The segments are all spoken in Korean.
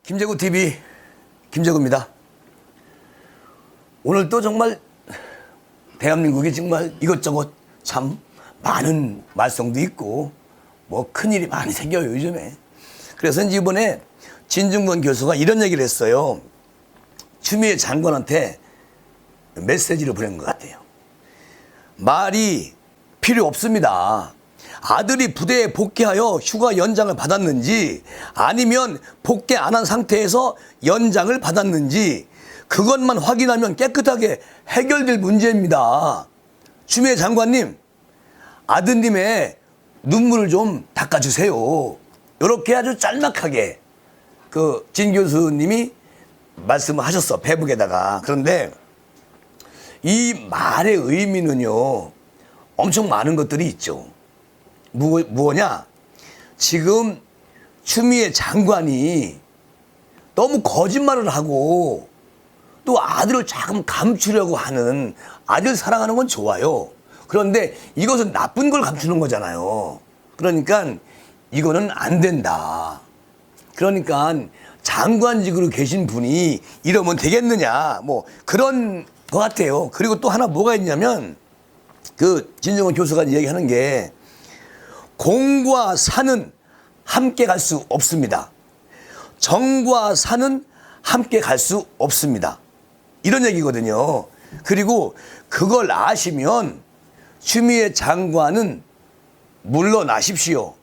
김재구 TV 김재구입니다. 오늘 또 정말 대한민국이 정말 이것저것 참 많은 말썽도 있고 뭐 큰일이 많이 생겨요 요즘에. 그래서 이번에 진중권 교수가 이런 얘기를 했어요. 추미애 장관한테 메시지를 보낸 것 같아요. 말이 필요 없습니다. 아들이 부대에 복귀하여 휴가 연장을 받았는지 아니면 복귀 안 한 상태에서 연장을 받았는지 그것만 확인하면 깨끗하게 해결될 문제입니다. 추미애 장관님, 아드님의 눈물을 좀 닦아주세요. 이렇게 아주 짤막하게 진 교수님이 말씀을 하셨어, 페북에다가. 그런데 이 말의 의미는요, 엄청 많은 것들이 있죠. 무엇냐? 지금 추미애 장관이 너무 거짓말을 하고 또 아들을 조금 감추려고 하는, 아들 사랑하는 건 좋아요. 그런데 이것은 나쁜 걸 감추는 거잖아요. 그러니까 이거는 안 된다. 그러니까 장관직으로 계신 분이 이러면 되겠느냐, 뭐 그런 것 같아요. 그리고 또 하나 뭐가 있냐면 진중권 교수가 이야기하는 게 공과 사는 함께 갈 수 없습니다. 정과 사는 함께 갈 수 없습니다. 이런 얘기거든요. 그리고 그걸 아시면 추미애 장관은 물러나십시오.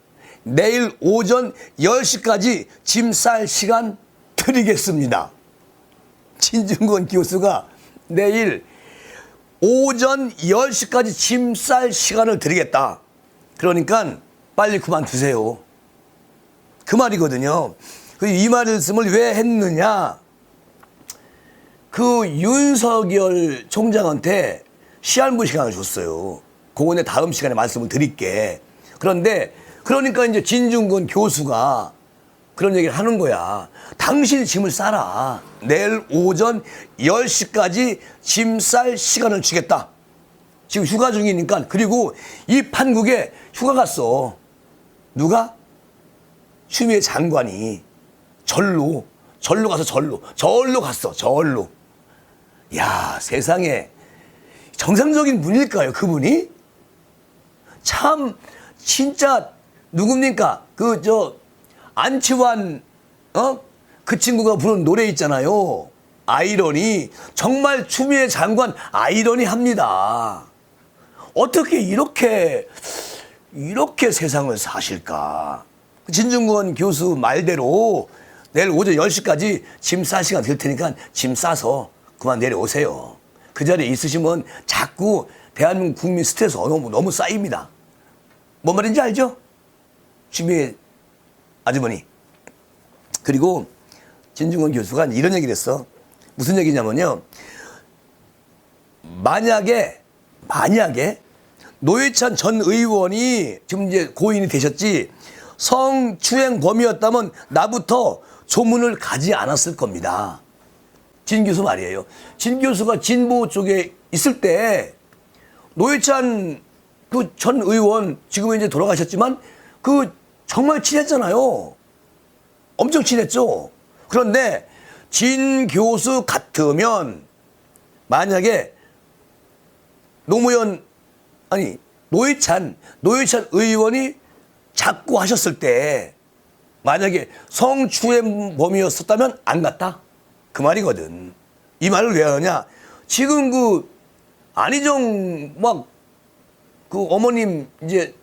내일 오전 10시까지 짐 쌀 시간 드리겠습니다. 진중권 교수가 내일 오전 10시까지 짐 쌀 시간을 드리겠다. 그러니까 빨리 그만두세요. 그 말이거든요. 이 말씀을 왜 했느냐? 윤석열 총장한테 시한부 시간을 줬어요. 그거는 다음 시간에 말씀을 드릴게. 그러니까 이제 진중권 교수가 그런 얘기를 하는 거야. 당신이 짐을 싸라. 내일 오전 10시까지 짐 쌀 시간을 주겠다. 지금 휴가 중이니까. 그리고 이 판국에 휴가 갔어. 누가? 추미애 장관이 절로 갔어. 야, 세상에 정상적인 분일까요, 그분이? 참 진짜 누굽니까? 안치환 그 친구가 부른 노래 있잖아요. 아이러니. 정말 추미애 장관 아이러니합니다. 어떻게 이렇게 세상을 사실까? 진중권 교수 말대로 내일 오전 10시까지 짐 쌀 시간 될 테니까 짐 싸서 그만 내려오세요. 그 자리에 있으시면 자꾸 대한민국 국민 스트레스 너무 쌓입니다. 뭔 말인지 알죠? 추미애 아주머니. 그리고 진중권 교수가 이런 얘기를 했어. 무슨 얘기냐면요. 만약에 노회찬 전 의원이 지금 이제 고인이 되셨지, 성추행 범이었다면 나부터 조문을 가지 않았을 겁니다. 진 교수 말이에요. 진 교수가 진보 쪽에 있을 때 노회찬 전 의원, 지금은 이제 돌아가셨지만 정말 친했잖아요. 엄청 친했죠. 그런데 진 교수 같으면 만약에 노회찬 의원이 자꾸 하셨을 때 만약에 성추행범이었었다면 안 갔다. 그 말이거든. 이 말을 왜 하느냐? 지금 안희정 어머님 이제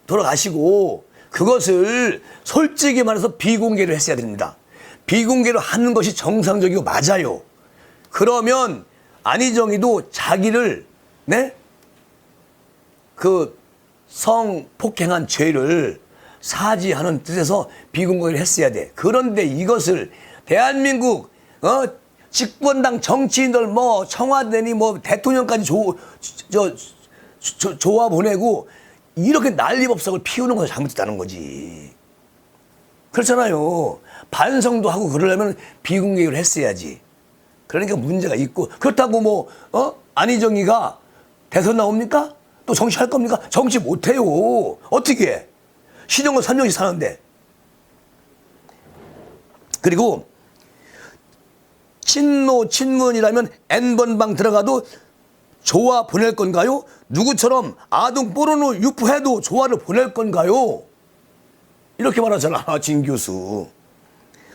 돌아가시고 그것을 솔직히 말해서 비공개를 했어야 됩니다. 비공개로 하는 것이 정상적이고 맞아요. 그러면 안희정이도 자기를 성폭행한 죄를 사지하는 뜻에서 비공개를 했어야 돼. 그런데 이것을 대한민국 집권당 정치인들 청와대니 대통령까지 조화 보내고 이렇게 난리법석을 피우는 것을 잘못했다는 거지. 그렇잖아요. 반성도 하고 그러려면 비공개를 했어야지. 그러니까 문제가 있고, 그렇다고 안희정이가 대선 나옵니까? 또 정치할 겁니까? 정치 못해요. 어떻게 해? 신용을 3년씩 사는데. 그리고 친노 친문이라면 N번방 들어가도 조화 보낼 건가요? 누구처럼 아동 포르노 유포해도 조화를 보낼 건가요? 이렇게 말하잖아, 진 교수.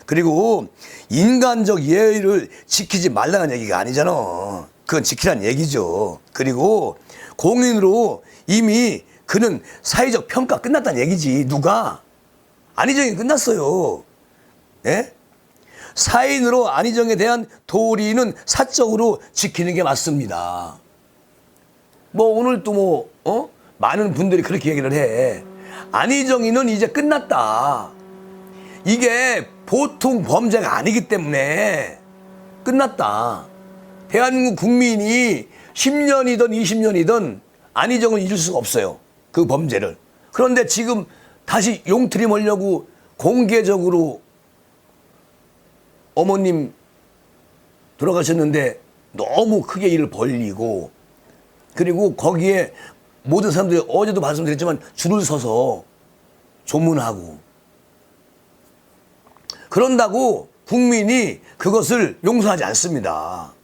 그리고 인간적 예의를 지키지 말라는 얘기가 아니잖아. 그건 지키라는 얘기죠. 그리고 공인으로 이미 그는 사회적 평가 끝났다는 얘기지. 누가? 안희정이 끝났어요. 네? 사인으로 안희정에 대한 도리는 사적으로 지키는 게 맞습니다. 뭐 오늘 또 많은 분들이 그렇게 얘기를 해. 안희정이는 이제 끝났다. 이게 보통 범죄가 아니기 때문에 끝났다. 대한민국 국민이 10년이든 20년이든 안희정을 잊을 수가 없어요. 그 범죄를. 그런데 지금 다시 용트리 몰려고 공개적으로 어머님 돌아가셨는데 너무 크게 일을 벌리고, 그리고 거기에 모든 사람들이 어제도 말씀드렸지만 줄을 서서 조문하고, 그런다고 국민이 그것을 용서하지 않습니다.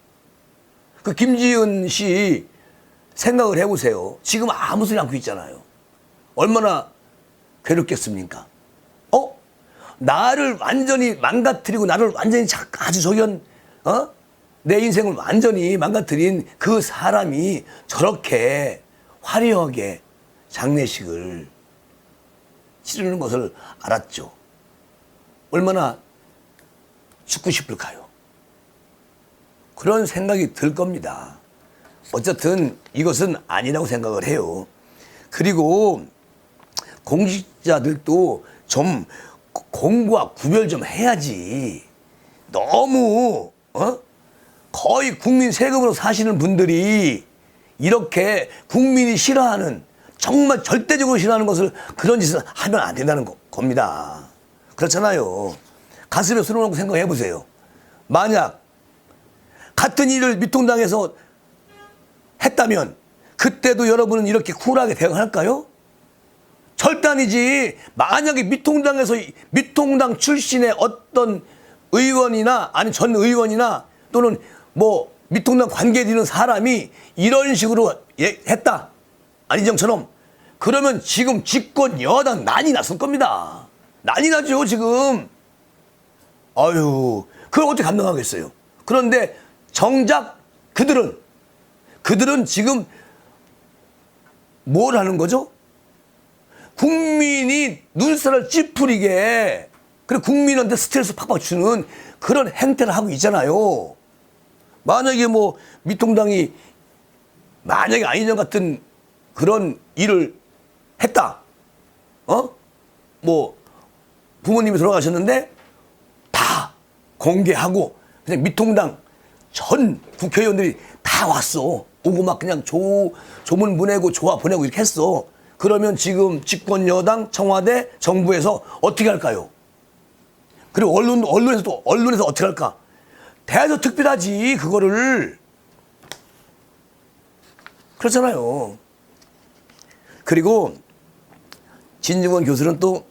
그 김지은 씨 생각을 해보세요. 지금 아무 소리 않고 있잖아요. 얼마나 괴롭겠습니까? 나를 완전히 망가뜨리고 나를 완전히 아주 내 인생을 완전히 망가뜨린 그 사람이 저렇게 화려하게 장례식을 치르는 것을 알았죠. 얼마나 죽고 싶을까요? 그런 생각이 들 겁니다. 어쨌든 이것은 아니라고 생각을 해요. 그리고 공직자들도 좀 공부와 구별 좀 해야지. 너무 거의 국민 세금으로 사시는 분들이 이렇게 국민이 싫어하는, 정말 절대적으로 싫어하는 것을, 그런 짓을 하면 안 된다는 겁니다. 그렇잖아요. 가슴에 손을 얹고 생각해 보세요. 만약 같은 일을 미통당에서 했다면 그때도 여러분은 이렇게 쿨하게 대응할까요? 절대 아니지. 만약에 미통당 출신의 어떤 의원이나 아니 전 의원이나 또는 뭐 미통당 관계에 있는 사람이 이런 식으로 했다, 안희정처럼, 그러면 지금 집권 여당 난리 났을 겁니다. 난리 나죠 지금. 아유, 그걸 어떻게 감당하겠어요. 그런데 정작 그들은 지금 뭘 하는 거죠? 국민이 눈살을 찌푸리게, 그리고 국민한테 스트레스 팍팍 주는 그런 행태를 하고 있잖아요. 만약에 뭐 미통당이 만약에 안희정 같은 그런 일을 했다. 뭐 부모님이 돌아가셨는데 다 공개하고 그냥 미통당 전 국회의원들이 다 왔어. 오고 막 그냥 조문 보내고 조화 보내고 이렇게 했어. 그러면 지금 집권 여당, 청와대, 정부에서 어떻게 할까요? 그리고 언론에서 어떻게 할까? 대해서 특별하지, 그거를. 그렇잖아요. 그리고 진중권 교수는 또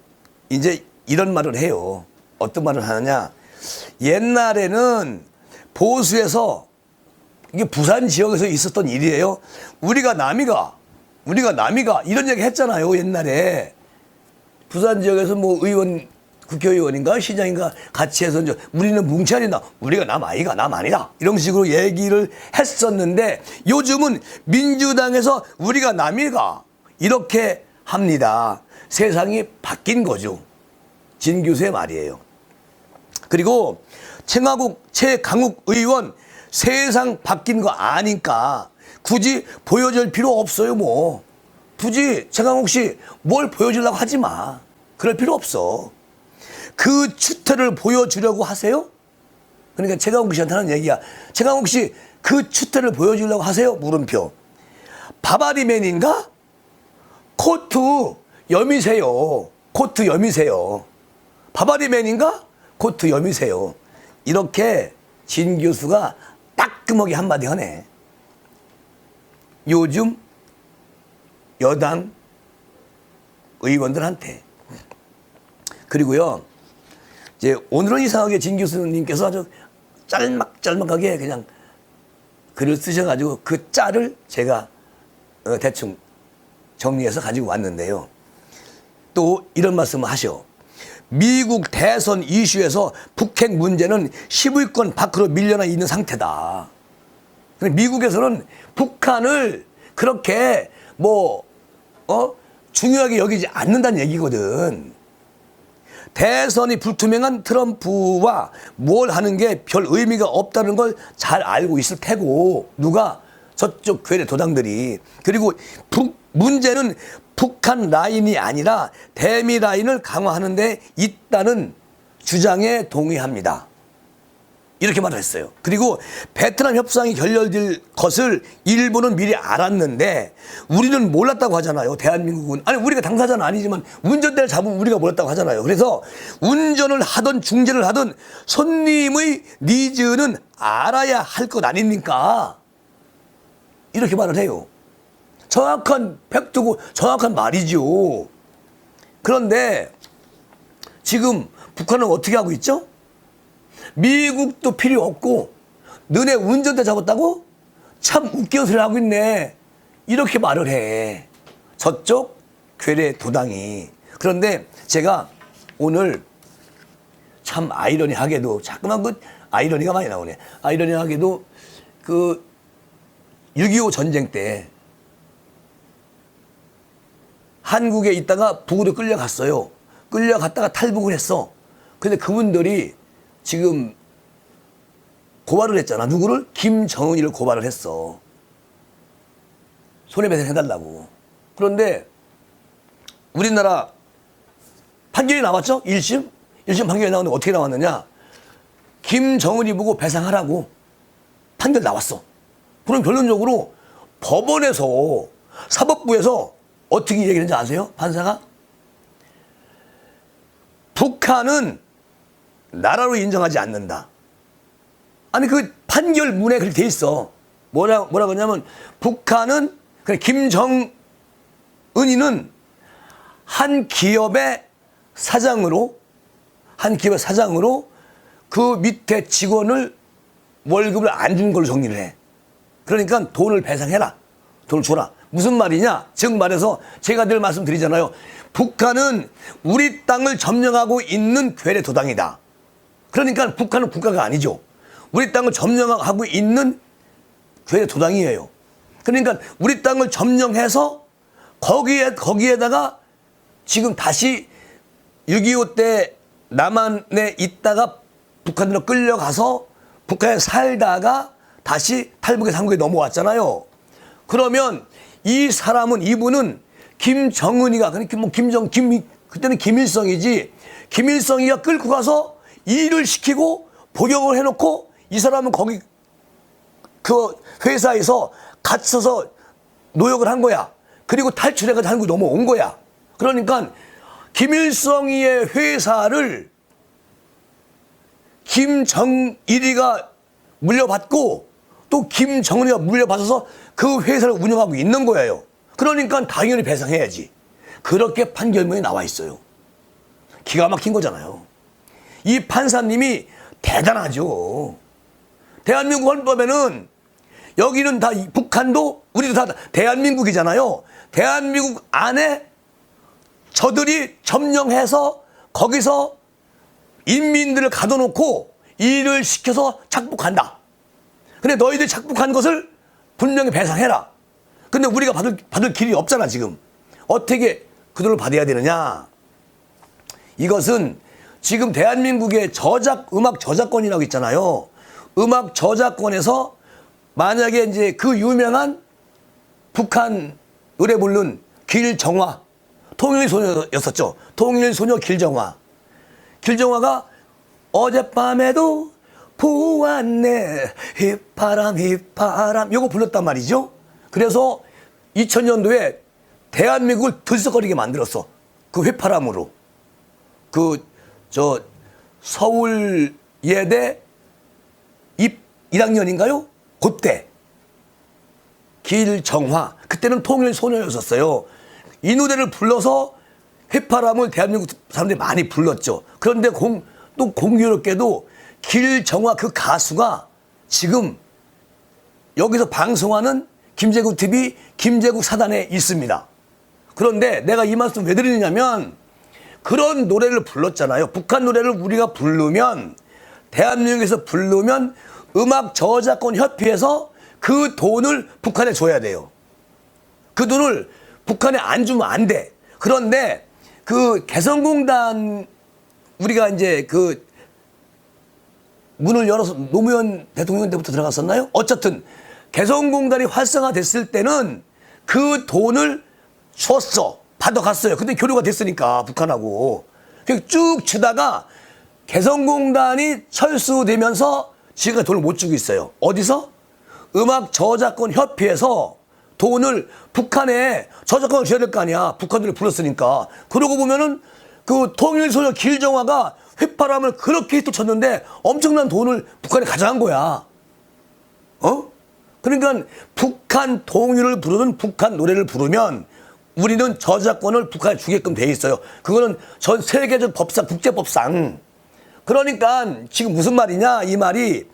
이제 이런 말을 해요. 어떤 말을 하느냐? 옛날에는 보수에서, 이게 부산 지역에서 있었던 일이에요. 우리가 남이가 이런 얘기 했잖아요, 옛날에. 부산 지역에서 뭐 국회의원인가 시장인가 같이 해서 이제 우리는 뭉쳐야된다, 우리가 남 아니다, 이런 식으로 얘기를 했었는데, 요즘은 민주당에서 우리가 남이가 이렇게 합니다. 세상이 바뀐 거죠. 진 교수의 말이에요. 그리고 최강욱 의원, 세상 바뀐 거 아니까 굳이 보여줄 필요 없어요. 뭐 굳이 최강욱 씨 뭘 보여주려고 하지 마. 그럴 필요 없어. 그 추태를 보여주려고 하세요? 그러니까 최강욱 씨한테 하는 얘기야. 최강욱 씨 그 추태를 보여주려고 하세요? 물음표. 바바리맨인가? 코트 여미세요. 바바리맨인가? 코트 여미세요. 이렇게 진 교수가 따끔하게 한마디 하네. 요즘 여당 의원들한테. 그리고요, 이제 오늘은 이상하게 진 교수님께서 아주 짤막짤막하게 그냥 글을 쓰셔가지고 그 짤을 제가 대충 정리해서 가지고 왔는데요. 또 이런 말씀을 하셔. 미국 대선 이슈에서 북핵 문제는 10위권 밖으로 밀려나 있는 상태다. 미국에서는 북한을 그렇게 중요하게 여기지 않는다는 얘기거든. 대선이 불투명한 트럼프와 뭘 하는 게 별 의미가 없다는 걸 잘 알고 있을 테고, 누가? 저쪽 괴뢰 도당들이. 그리고 문제는 북한 라인이 아니라 대미 라인을 강화하는 데 있다는 주장에 동의합니다. 이렇게 말을 했어요. 그리고 베트남 협상이 결렬될 것을 일본은 미리 알았는데 우리는 몰랐다고 하잖아요. 대한민국은. 아니, 우리가 당사자는 아니지만 운전대를 잡으면 우리가 몰랐다고 하잖아요. 그래서 운전을 하든 중재를 하든 손님의 니즈는 알아야 할 것 아닙니까? 이렇게 말을 해요. 정확한 팩트고 정확한 말이죠. 그런데 지금 북한은 어떻게 하고 있죠? 미국도 필요 없고 너네 운전대 잡았다고? 참 웃기는 소리 하고 있네. 이렇게 말을 해. 저쪽 괴뢰 도당이. 그런데 제가 오늘 참 아이러니하게도 자꾸만 그 아이러니가 많이 나오네. 아이러니하게도 그 6.25 전쟁 때 한국에 있다가 북으로 끌려갔어요. 끌려갔다가 탈북을 했어. 근데 그분들이 지금 고발을 했잖아. 누구를? 김정은이를 고발을 했어. 손해배상 해달라고. 그런데 우리나라 판결이 나왔죠? 1심? 1심 판결이 나왔는데 어떻게 나왔느냐? 김정은이 보고 배상하라고 판결 나왔어. 그럼 결론적으로 법원에서, 사법부에서 어떻게 얘기했는지 아세요? 판사가? 북한은 나라로 인정하지 않는다. 아니, 그 판결문에 그렇게 돼 있어. 뭐라고 하냐면, 북한은, 김정은이는 한 기업의 사장으로 그 밑에 직원을 월급을 안 준 걸로 정리를 해. 그러니까 돈을 배상해라. 돈을 줘라. 무슨 말이냐? 즉 말해서 제가 늘 말씀드리잖아요. 북한은 우리 땅을 점령하고 있는 괴뢰 도당이다. 그러니까 북한은 국가가 아니죠. 우리 땅을 점령하고 있는 괴뢰 도당이에요. 그러니까 우리 땅을 점령해서 거기에다가 지금 다시 6.25 때 남한에 있다가 북한으로 끌려가서 북한에 살다가 다시 탈북해서 한국에 넘어왔잖아요. 그러면 이분은 김정은이가, 그때는 김일성이지, 김일성이가 끌고 가서 일을 시키고 복역을 해놓고 이 사람은 거기 그 회사에서 갇혀서 노역을 한 거야. 그리고 탈출해가지고 한국에 넘어온 거야. 그러니까 김일성이의 회사를 김정일이가 물려받고 또 김정은이가 물려받아서 그 회사를 운영하고 있는 거예요. 그러니까 당연히 배상해야지. 그렇게 판결문이 나와 있어요. 기가 막힌 거잖아요. 이 판사님이 대단하죠. 대한민국 헌법에는 여기는 다 북한도 우리도 다 대한민국이잖아요. 대한민국 안에 저들이 점령해서 거기서 인민들을 가둬놓고 일을 시켜서 착복한다. 근데 너희들이 착복한 것을 분명히 배상해라. 근데 우리가 받을 길이 없잖아, 지금. 어떻게 그 돈을 받아야 되느냐? 이것은 지금 대한민국의 음악 저작권이라고 있잖아요. 음악 저작권에서 만약에 이제 그 유명한 북한 노래 부른 길정화, 통일소녀였었죠. 통일소녀 길정화. 길정화가 어젯밤에도 보았네 휘파람 휘파람 요거 불렀단 말이죠. 그래서 2000년도에 대한민국을 들썩거리게 만들었어. 그 휘파람으로. 서울예대 1학년인가요? 그때 길정화, 그때는 통일소녀였었어요. 이 노래를 불러서 휘파람을 대한민국 사람들이 많이 불렀죠. 그런데 또 공교롭게도 길정화 그 가수가 지금 여기서 방송하는 김제국 TV 김제국 사단에 있습니다. 그런데 내가 이 말씀 왜 드리느냐면 그런 노래를 불렀잖아요. 북한 노래를 우리가 부르면 대한민국에서 부르면 음악 저작권 협회에서 그 돈을 북한에 줘야 돼요. 그 돈을 북한에 안 주면 안 돼. 그런데 그 개성공단 우리가 이제 그 문을 열어서 노무현 대통령 때부터 들어갔었나요? 어쨌든 개성공단이 활성화됐을 때는 그 돈을 줬어. 받아갔어요. 근데 교류가 됐으니까 북한하고. 쭉 주다가 개성공단이 철수되면서 지금까지 돈을 못 주고 있어요. 어디서? 음악 저작권 협회에서 돈을 북한에 저작권을 줘야 될 거 아니야. 북한들이 불렀으니까. 그러고 보면은 그 통일소녀 길정화가 휘파람을 그렇게 또 쳤는데 엄청난 돈을 북한에 가져간 거야. 어? 그러니까 북한 통일을 부르는 북한 노래를 부르면 우리는 저작권을 북한에 주게끔 돼 있어요. 그거는 전 세계적 법상, 국제법상. 그러니까 지금 무슨 말이냐 이 말이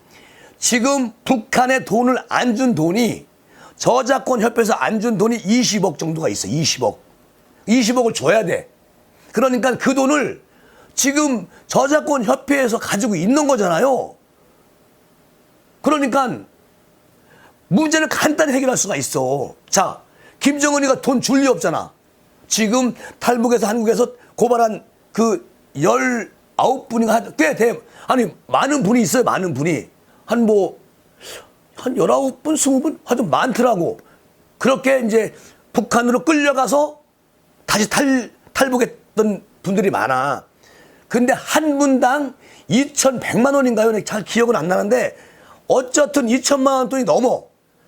지금 북한에 돈을 안 준 돈이 저작권 협회에서 안 준 돈이 20억 정도가 있어. 20억. 20억을 줘야 돼. 그러니까 그 돈을 지금 저작권 협회에서 가지고 있는 거잖아요. 그러니까 문제를 간단히 해결할 수가 있어. 자, 김정은이가 돈 줄 리 없잖아. 지금 탈북에서 한국에서 고발한 그 19분인가 꽤 돼. 아니 많은 분이 있어요. 많은 분이. 한 19분, 20분? 하여튼 많더라고. 그렇게 이제 북한으로 끌려가서 다시 탈북했던 분들이 많아. 근데 한 분당 2,100만 원인가요? 잘 기억은 안 나는데 어쨌든 2천만 원 돈이 넘어.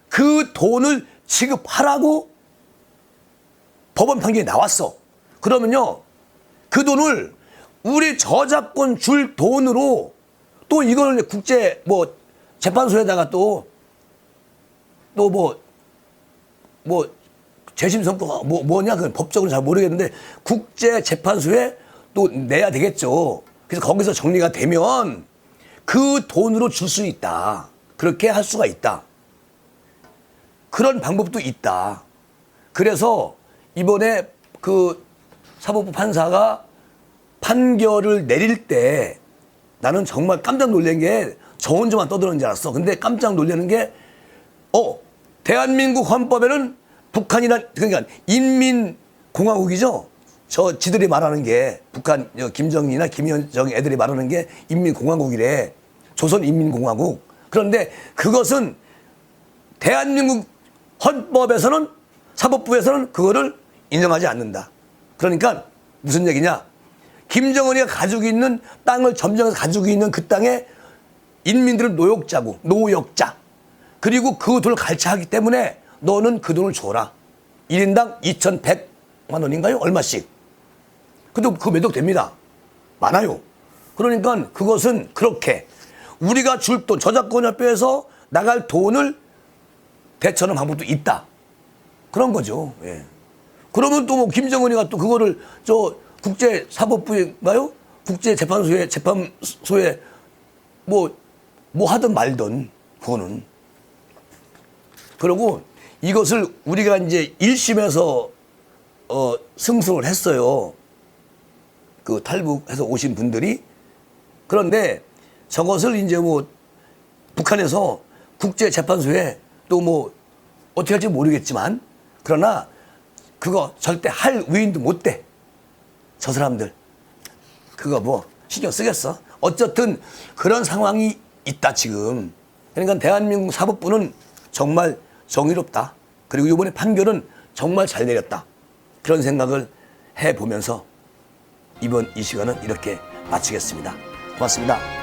그 돈을 지급하라고 법원 판결이 나왔어. 그러면요. 그 돈을 우리 저작권 줄 돈으로 또 이걸 국제 재판소에다가 또 재심 선고가 뭐냐 그건 법적으로 잘 모르겠는데 국제 재판소에 또 내야 되겠죠. 그래서 거기서 정리가 되면 그 돈으로 줄 수 있다. 그렇게 할 수가 있다. 그런 방법도 있다. 그래서 이번에 그 사법부 판사가 판결을 내릴 때 나는 정말 깜짝 놀란 게 저 혼자만 떠드는 줄 알았어. 근데 깜짝 놀라는 게 대한민국 헌법에는 북한이란 그러니까 인민공화국이죠. 저 지들이 말하는 게 북한 김정일이나 김현정 애들이 말하는 게 인민공화국이래. 조선인민공화국. 그런데 그것은 대한민국 헌법에서는 사법부에서는 그거를 인정하지 않는다. 그러니까 무슨 얘기냐? 김정은이가 가지고 있는 땅을 점령해서 가지고 있는 그 땅에 인민들을 노역자. 그리고 그 돈을 갈취하기 때문에 너는 그 돈을 줘라. 1인당 2,100만 원인가요? 얼마씩. 근데 그거 매덕됩니다. 많아요. 그러니까 그것은 그렇게 우리가 줄 돈, 저작권협회에서 나갈 돈을 대처하는 방법도 있다. 그런 거죠. 예. 그러면 또 김정은이가 또 그거를 국제사법부인가요? 국제재판소에 뭐 하든 말든 그거는. 그리고 이것을 우리가 이제 1심에서 승소를 했어요. 그 탈북해서 오신 분들이. 그런데 저것을 이제 북한에서 국제재판소에 또 어떻게 할지 모르겠지만 그러나 그거 절대 할 위인도 못 돼. 저 사람들. 그거 신경 쓰겠어? 어쨌든 그런 상황이 있다 지금. 그러니까 대한민국 사법부는 정말 정의롭다. 그리고 이번에 판결은 정말 잘 내렸다. 그런 생각을 해보면서 이번 이 시간은 이렇게 마치겠습니다. 고맙습니다.